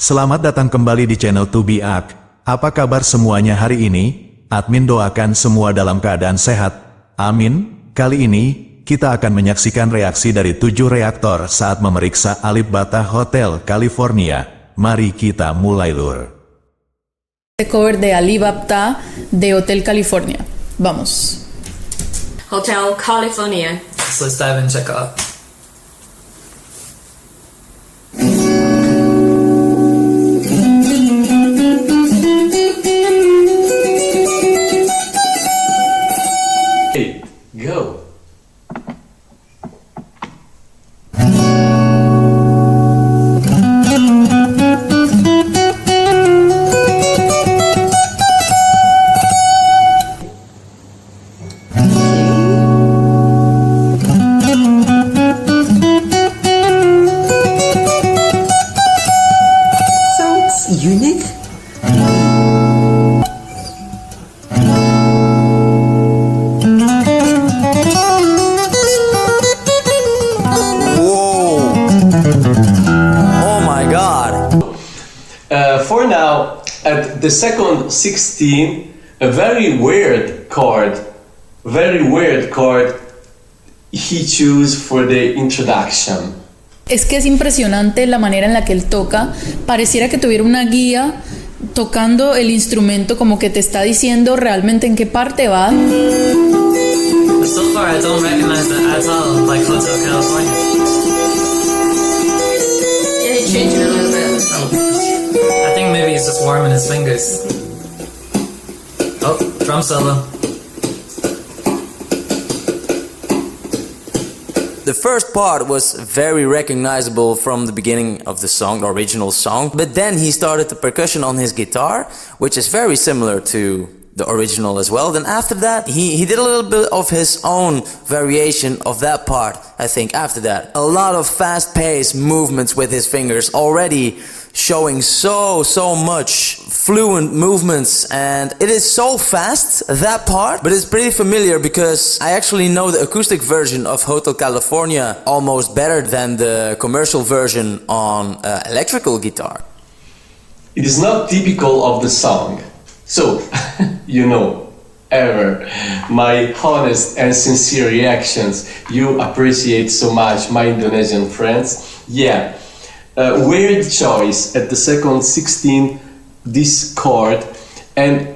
Selamat datang kembali di channel Tubiak. Apa kabar semuanya hari ini? Admin doakan semua dalam keadaan sehat. Amin. Kali ini, kita akan menyaksikan reaksi dari 7 reaktor saat memeriksa Alibaba Hotel California. Mari kita mulai lur. Cover de Alibaba de Hotel California. Vamos. Hotel California. So let's dive in and check out. Go. Sounds unique. For now, at the second 16, a very weird chord he chose for the introduction. Es que es impresionante la manera en la que él toca. Pareciera que tuviera una guía tocando el instrumento, como que te está diciendo realmente en qué parte va. But so far I don't recognize that at all, like Hotel California. Yeah, he changed it a little bit. I think maybe he's just warming his fingers. Oh, drum solo. The first part was very recognizable from the beginning of the song, the original song, but then he started the percussion on his guitar, which is very similar to the original as well. Then after that, he did a little bit of his own variation of that part, I think, after that. A lot of fast-paced movements with his fingers, already showing so much fluent movements, and it is so fast, that part, but it's pretty familiar because I actually know the acoustic version of Hotel California almost better than the commercial version on electrical guitar. It is not typical of the song. So, ever, my honest and sincere reactions, you appreciate so much, my Indonesian friends. Yeah, weird choice at the second 16, this chord, and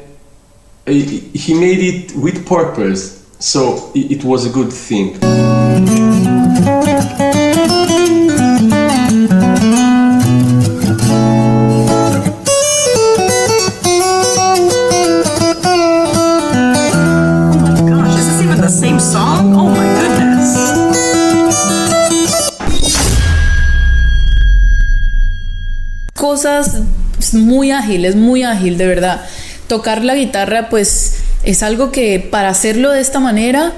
he made it with purpose, so it was a good thing. Same song? Oh my goodness. Cosas muy ágil, de verdad. Tocar la guitarra, pues, es algo que para hacerlo de esta manera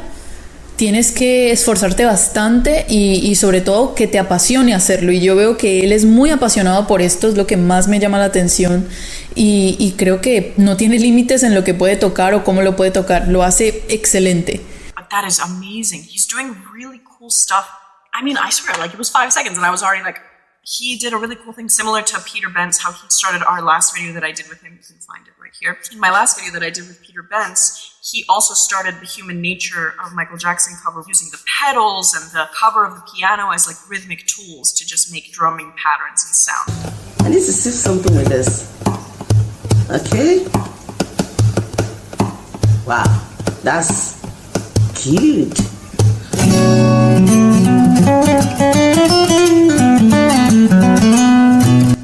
tienes que esforzarte bastante y sobre todo que te apasione hacerlo. Y yo veo que él es muy apasionado por esto, es lo que más me llama la atención. Y creo que no tiene límites en lo que puede tocar o cómo lo puede tocar. Lo hace excelente. That is amazing. He's doing really cool stuff. I mean, I swear, like, it was 5 seconds and I was already like, he did a really cool thing similar to Peter Bence, how he started our last video that I did with him. You can find it right here. In my last video that I did with Peter Bence, he also started the Human Nature of Michael Jackson cover using the pedals and the cover of the piano as like rhythmic tools to just make drumming patterns and sound. I need to see something with this. Okay. Wow, that's cute.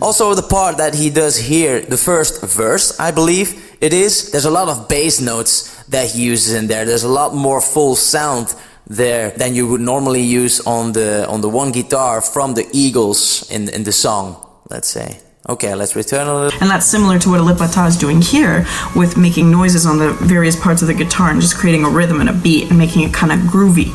Also the part that he does here, the first verse, I believe it is, there's a lot of bass notes that he uses in there. There's a lot more full sound there than you would normally use on the one guitar from the Eagles in the song, let's say. Okay, let's return a little. And that's similar to what Alibaba is doing here with making noises on the various parts of the guitar and just creating a rhythm and a beat and making it kind of groovy.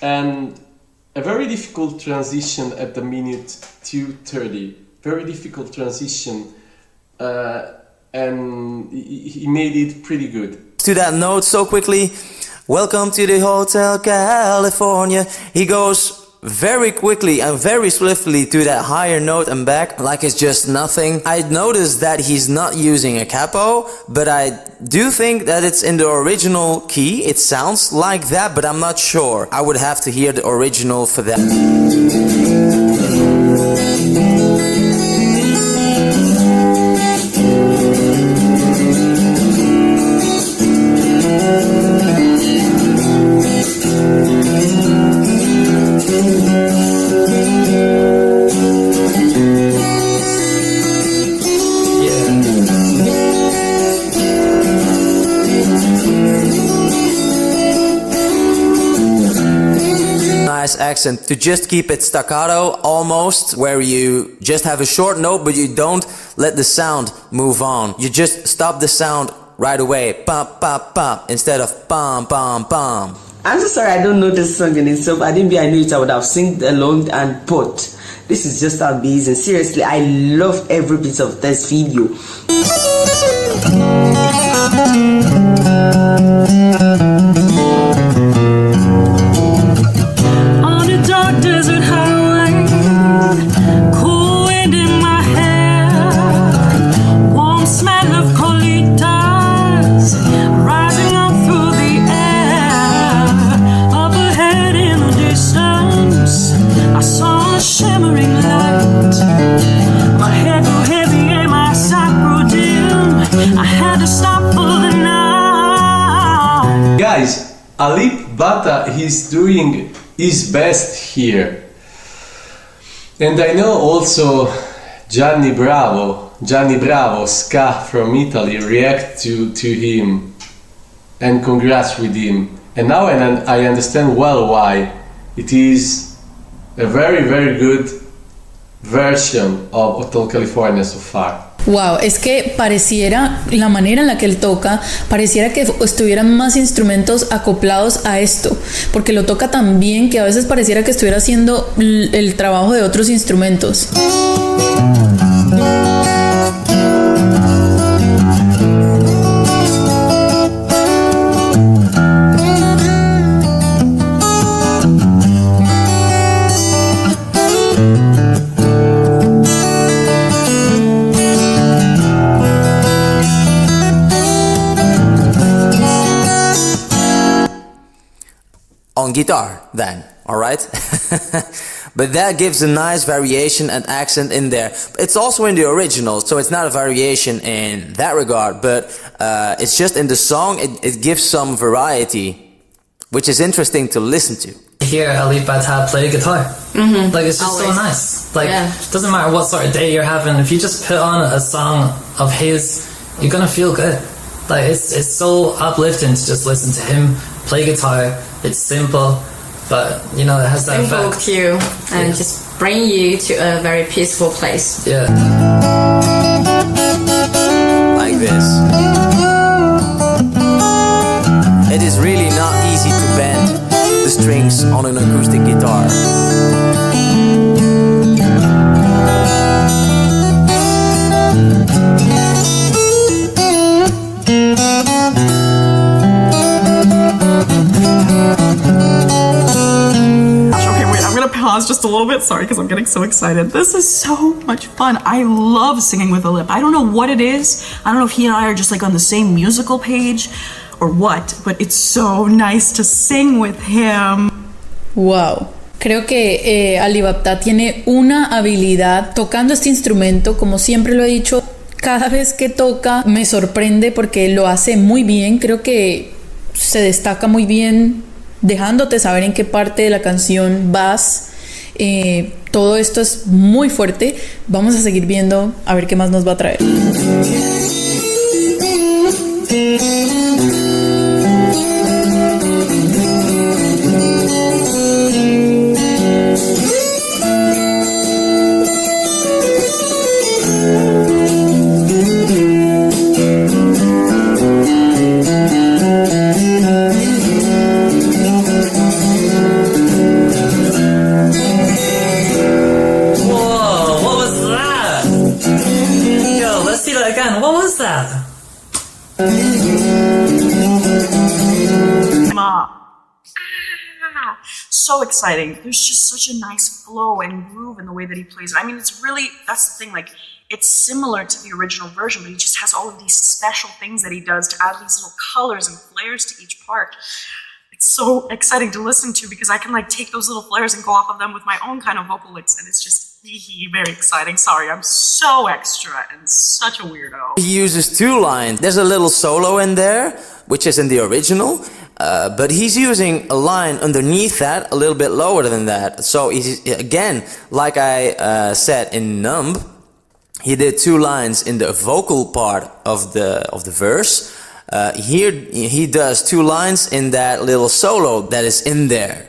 and a very difficult transition at the minute 2:30. Very difficult transition, and he made it pretty good. To that note so quickly, welcome to the Hotel California. He goes very quickly and very swiftly to that higher note and back like it's just nothing. I noticed that he's not using a capo, but I do think that it's in the original key. It sounds like that, but I'm not sure. I would have to hear the original for that. Accent to just keep it staccato almost, where you just have a short note but you don't let the sound move on. You just stop the sound right away, pam pam pam, instead of pam pam pam. I'm so sorry I don't know this song in itself. I didn't be I knew it, I would have sing along and put. This is just amazing. Seriously, I love every bit of this video. Desert highway, cool wind in my hair, warm smell of colitas rising up through the air. Up ahead in the distance, I saw a shimmering light. My head grew heavy and my sight grew dim. I had to stop for the night. Guys, Alip Ba Ta, he's doing his best here. And I know also Gianni Bravo, Ska from Italy, react to him and congrats with him. And now I understand well why. It is a very, very good version of Hotel California so far. Wow, es que pareciera, la manera en la que él toca, pareciera que estuvieran más instrumentos acoplados a esto, porque lo toca tan bien que a veces pareciera que estuviera haciendo el trabajo de otros instrumentos. On guitar then, alright? But that gives a nice variation and accent in there. It's also in the original, so it's not a variation in that regard, but it's just in the song, it gives some variety, which is interesting to listen to. Hear Alip Ba Ta play guitar. Mm-hmm. Like, it's just Always. so nice. Like, Yeah. it doesn't matter what sort of day you're having, if you just put on a song of his, you're gonna feel good. Like, it's so uplifting to just listen to him play guitar. It's simple, but you know, it has that Invoke effect. you and Yeah. just bring you to a very peaceful place. Yeah. Like this. It is really not easy to bend the strings on an acoustic guitar. Okay, wait, I'm gonna pause just a little bit. Sorry, because I'm getting so excited. This is so much fun. I love singing with Alip. I don't know what it is. I don't know if he and I are just like on the same musical page or what, but it's so nice to sing with him. Wow. Creo que Alip Ba Ta tiene una habilidad tocando este instrumento, como siempre lo he dicho, cada vez que toca me sorprende porque lo hace muy bien. Creo que se destaca muy bien dejándote saber en qué parte de la canción vas. Todo esto es muy fuerte. Vamos a seguir viendo a ver qué más nos va a traer. so exciting. There's just such a nice flow and groove in the way that he plays it. I mean, it's really, that's the thing, like, it's similar to the original version, but he just has all of these special things that he does to add these little colors and flares to each part. It's so exciting to listen to because I can like take those little flares and go off of them with my own kind of vocal licks, and it's just very exciting. Sorry, I'm so extra and such a weirdo. He uses two lines. There's a little solo in there, which is in the original, but he's using a line underneath that, a little bit lower than that. So he's, again, like I said in Numb, he did two lines in the vocal part of the verse. Here he does two lines in that little solo that is in there.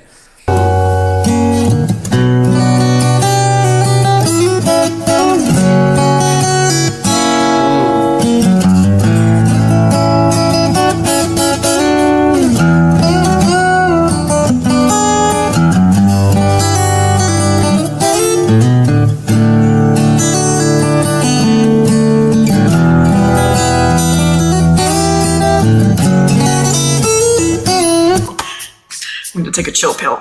I'm going to take a chill pill.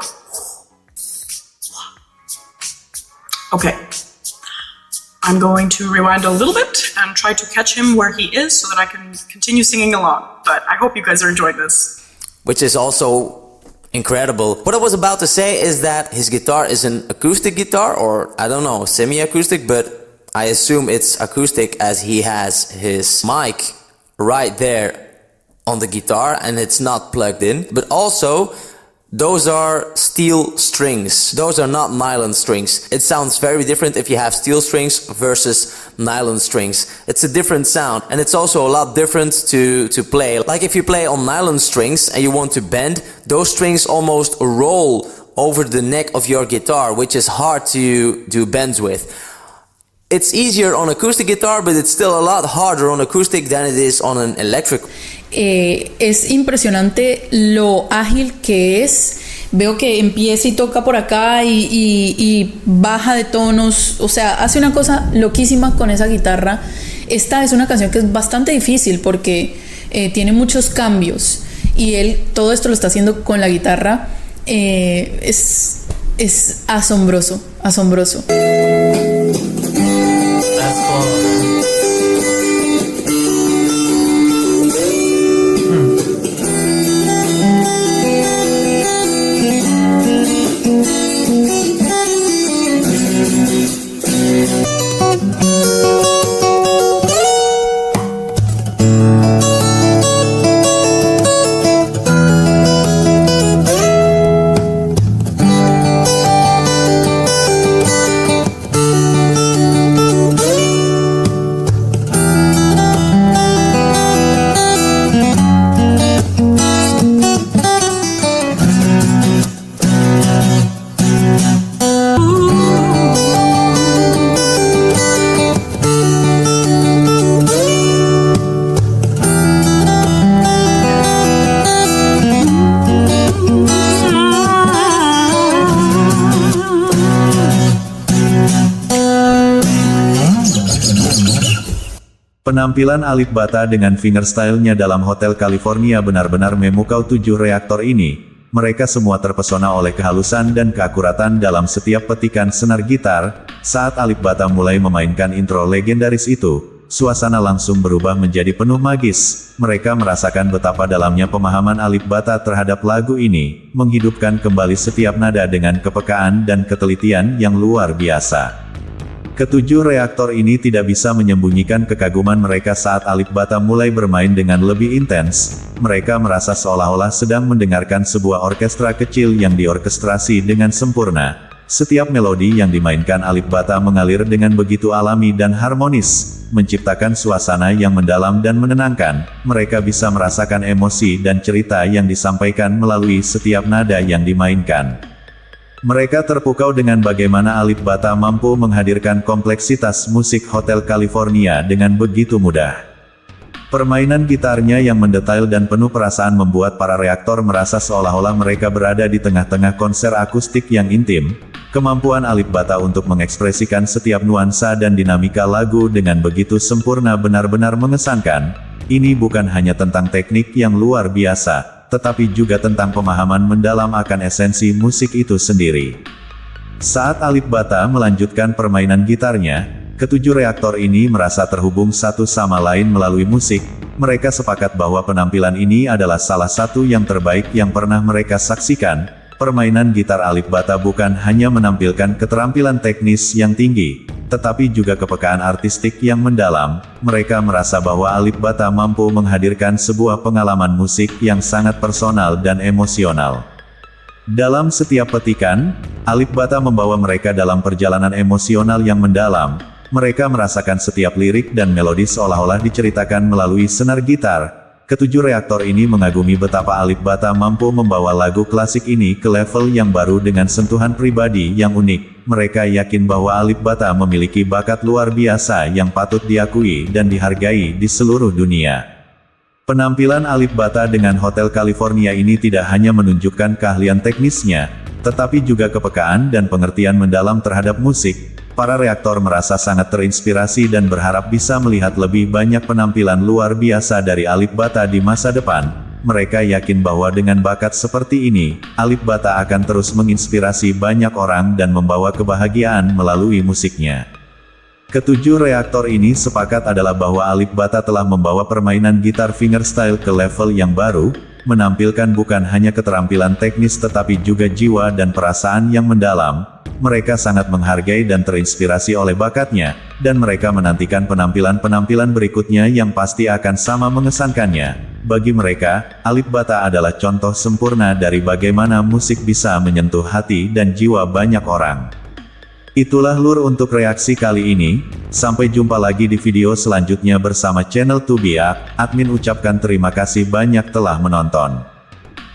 Okay. I'm going to rewind a little bit and try to catch him where he is so that I can continue singing along. But I hope you guys are enjoying this. Which is also incredible. What I was about to say is that his guitar is an acoustic guitar, or I don't know, semi-acoustic, but I assume it's acoustic as he has his mic right there on the guitar and it's not plugged in. But also, those are steel strings. Those are not nylon strings. It sounds very different if you have steel strings versus nylon strings. It's a different sound, and it's also a lot different to play. Like if you play on nylon strings and you want to bend, those strings almost roll over the neck of your guitar, which is hard to do bends with. It's easier on acoustic guitar, but it's still a lot harder on acoustic than it is on an electric. Es impresionante lo ágil que es. Veo que empieza y toca por acá y baja de tonos. O sea, hace una cosa loquísima con esa guitarra. Esta es una canción que es bastante difícil porque tiene muchos cambios. Y él todo esto lo está haciendo con la guitarra. Es asombroso, asombroso. That's cool. Penampilan Alip Ba Ta dengan fingerstyle-nya dalam Hotel California benar-benar memukau 7 reaktor ini. Mereka semua terpesona oleh kehalusan dan keakuratan dalam setiap petikan senar gitar. Saat Alip Ba Ta mulai memainkan intro legendaris itu, suasana langsung berubah menjadi penuh magis. Mereka merasakan betapa dalamnya pemahaman Alip Ba Ta terhadap lagu ini, menghidupkan kembali setiap nada dengan kepekaan dan ketelitian yang luar biasa. Ketujuh reaktor ini tidak bisa menyembunyikan kekaguman mereka saat Alip Ba Ta mulai bermain dengan lebih intens. Mereka merasa seolah-olah sedang mendengarkan sebuah orkestra kecil yang diorkestrasi dengan sempurna. Setiap melodi yang dimainkan Alip Ba Ta mengalir dengan begitu alami dan harmonis, menciptakan suasana yang mendalam dan menenangkan. Mereka bisa merasakan emosi dan cerita yang disampaikan melalui setiap nada yang dimainkan. Mereka terpukau dengan bagaimana Alip Ba Ta mampu menghadirkan kompleksitas musik Hotel California dengan begitu mudah. Permainan gitarnya yang mendetail dan penuh perasaan membuat para reaktor merasa seolah-olah mereka berada di tengah-tengah konser akustik yang intim. Kemampuan Alip Ba Ta untuk mengekspresikan setiap nuansa dan dinamika lagu dengan begitu sempurna benar-benar mengesankan. Ini bukan hanya tentang teknik yang luar biasa, tetapi juga tentang pemahaman mendalam akan esensi musik itu sendiri. Saat Alip Ba Ta melanjutkan permainan gitarnya, ketujuh reaktor ini merasa terhubung satu sama lain melalui musik. Mereka sepakat bahwa penampilan ini adalah salah satu yang terbaik yang pernah mereka saksikan. Permainan gitar Alip Ba Ta bukan hanya menampilkan keterampilan teknis yang tinggi, tetapi juga kepekaan artistik yang mendalam. Mereka merasa bahwa Alip Ba Ta mampu menghadirkan sebuah pengalaman musik yang sangat personal dan emosional. Dalam setiap petikan, Alip Ba Ta membawa mereka dalam perjalanan emosional yang mendalam. Mereka merasakan setiap lirik dan melodi seolah-olah diceritakan melalui senar gitar. Ketujuh reaktor ini mengagumi betapa Alip Ba Ta mampu membawa lagu klasik ini ke level yang baru dengan sentuhan pribadi yang unik. Mereka yakin bahwa Alip Ba Ta memiliki bakat luar biasa yang patut diakui dan dihargai di seluruh dunia. Penampilan Alip Ba Ta dengan Hotel California ini tidak hanya menunjukkan keahlian teknisnya, tetapi juga kepekaan dan pengertian mendalam terhadap musik. Para reaktor merasa sangat terinspirasi dan berharap bisa melihat lebih banyak penampilan luar biasa dari Alip Ba Ta di masa depan. Mereka yakin bahwa dengan bakat seperti ini, Alip Ba Ta akan terus menginspirasi banyak orang dan membawa kebahagiaan melalui musiknya. Ketujuh reaktor ini sepakat adalah bahwa Alip Ba Ta telah membawa permainan gitar fingerstyle ke level yang baru, menampilkan bukan hanya keterampilan teknis tetapi juga jiwa dan perasaan yang mendalam. Mereka sangat menghargai dan terinspirasi oleh bakatnya, dan mereka menantikan penampilan-penampilan berikutnya yang pasti akan sama mengesankannya. Bagi mereka, Alip Ba Ta adalah contoh sempurna dari bagaimana musik bisa menyentuh hati dan jiwa banyak orang. Itulah lur untuk reaksi kali ini. Sampai jumpa lagi di video selanjutnya bersama channel Tubiak. Admin ucapkan terima kasih banyak telah menonton.